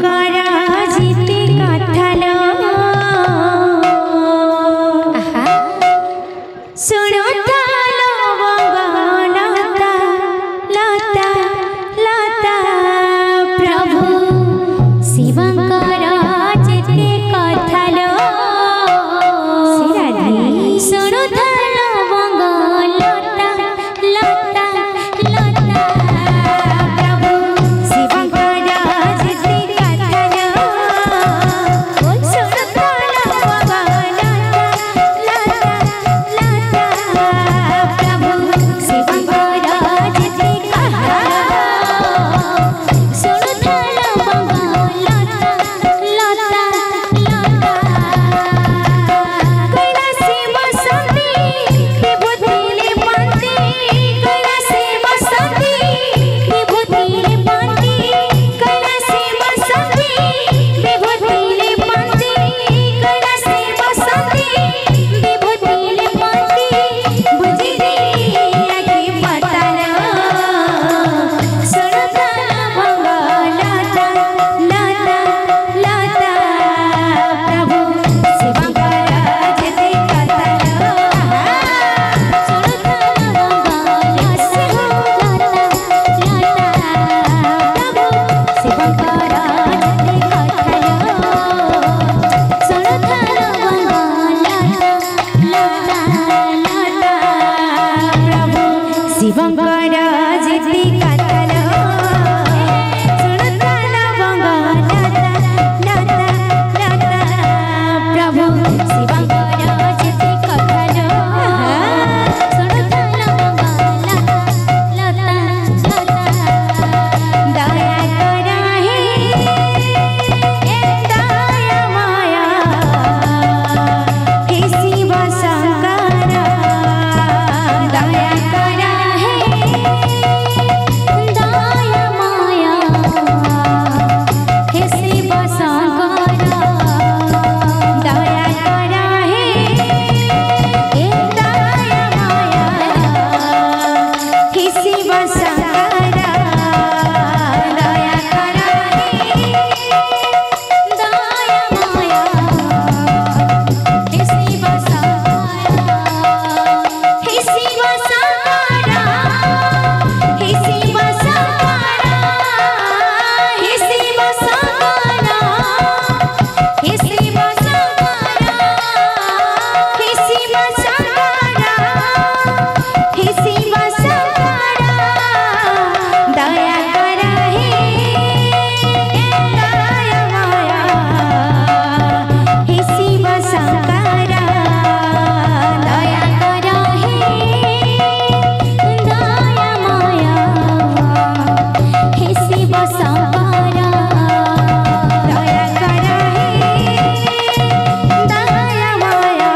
शिवंकराजिति कथलो सुनुथलो बंगलता लता लता प्रभु शिवंकराजिति कथलो सुनुथलो बंगलता लता लता प्रभु शिवंकराजिति कथलो सुनुथलो बंगलता लता लता प्रभु शिवंकराजिति कथलो सुनुथलो बंगलता लता लता कैलासी बसंती विभूतिले पांती कैलासी बसंती विभूतिले पांती कैलासी बसंती विभूतिले पांती कैलासी बसंती विभूतिले पांती बुझी आखि पतालो सुनुथलो बंगलता लता लता प्रभु शिवंकराजिति कथलो सुनुथलो बंगलता लता लता प्रभु शिवंकराजिति कथलो सुनुथलो बंगलता लता लता प्रभु शिवंकराजिति कथलो सुनुथलो बंगलता लता लता प्रभु शिवंकराजिति कथलो सुनुथलो बंगलता लता लता दया कराहे दया माया हे शिव शंकर दया कराहे दया माया हे शिव शंकर दया कराहे दया माया हे शिव शंकर दया कराहे दया माया हे शिव शंकर हे शिव शंकर हे शिव शंकर हे शिव शंकर हे शिव शंकर हे शिव शंकर हे शिव शंकर दया कराहे दया माया हे शिव शंकर दया कराहे दया माया हे शिव शंकर दया कराहे दया माया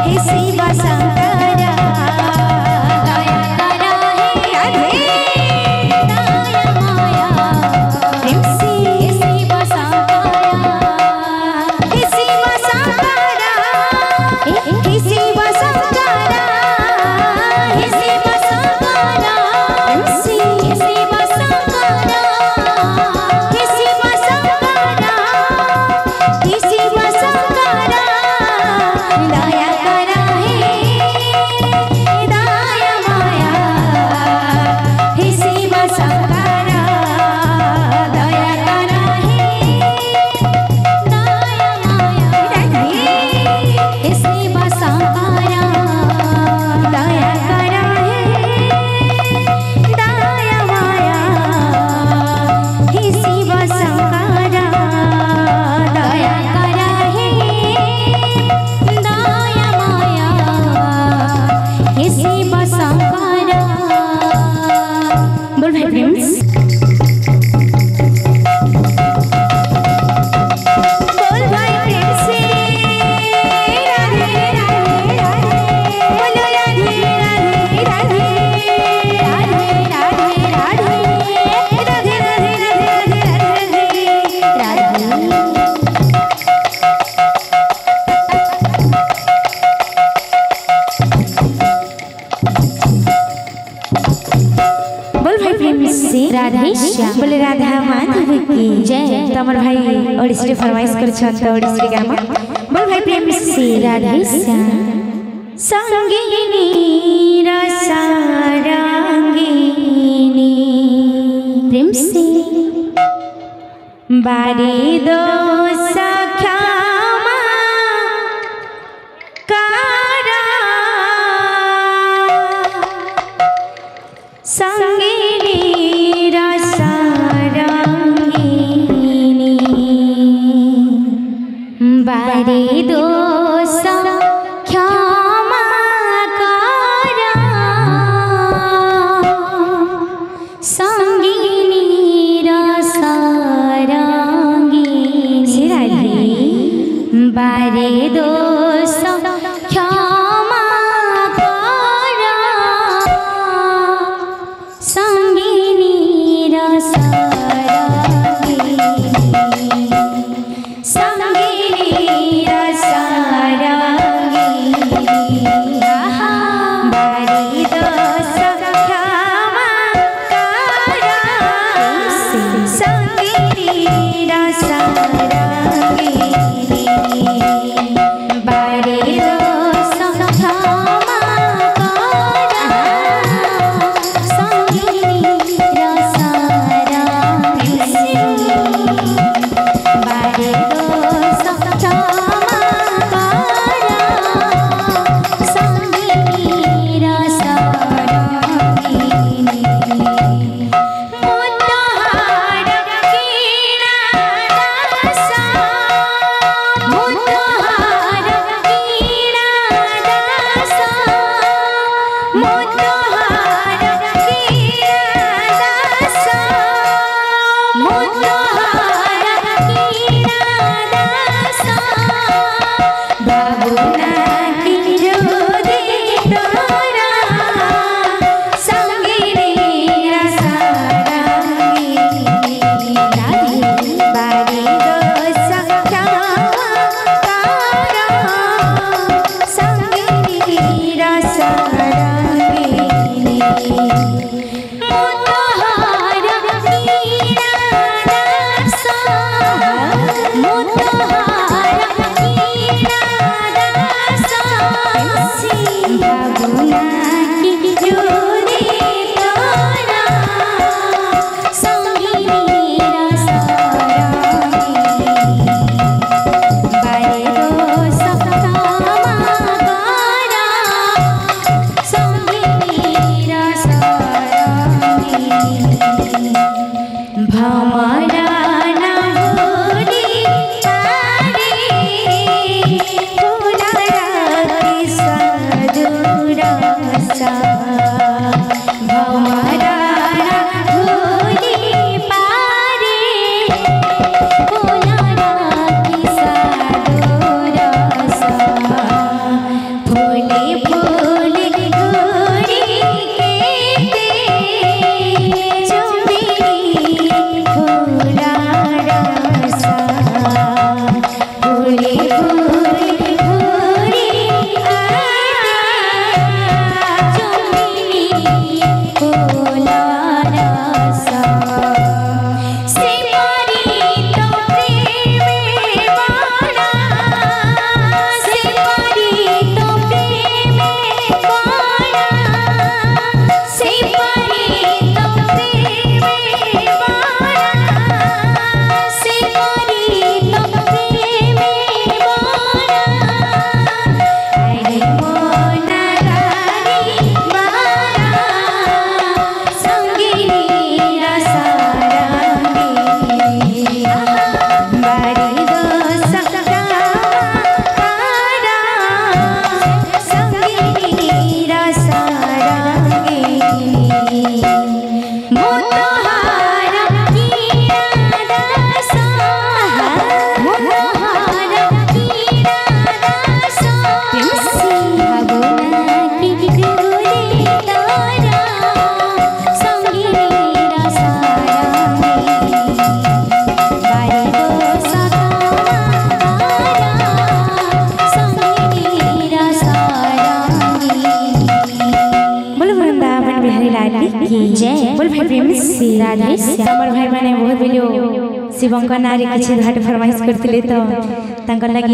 हे शिव शंकर दया कराहे राधे दया माया हे शिव शंकर हे शिव शंकर हे शिव शंकर हे शिव शंकर हे शिव शंकर हे शिव शंकर हे शिव शंकर दया कराहे दया माया हे शिव शंकर दया कराहे दया माया राधे हे शिव शंकर दया कराहे दया माया हे शिव शंकर दया कराहे दया माया हे शिव शंकर बोल भाई फ्रेंड्स बोल भाई फ्रेंड्स राधे राधे राधे बोलो राधे राधे राधे राधे राधे राधे राधे राधे राधे राधे बोल भाई फ्रेंड्स से राधे श्याम बोले राधा माधव की जय। तमर भाई ओडिसी फरमाइश कर तो ओडिसी गामा बोल भाई प्रेम से राधे श्याम संगीनी रसारंगीनी प्रेम से बारी दो सख्यामा कारा संगीनी रसारंगीनी बारी दो क्षमा करा संगीनी रसारंगीनी बारे दोष क्षमा करा संगीनी संगीनी बारी दोष क्षमा करा संगीनी राधे श्याम। हमर भाई माने बहुत बिलो शिवंकर नारी किछि घाट फरमाइश करथिले तो तांकर लागि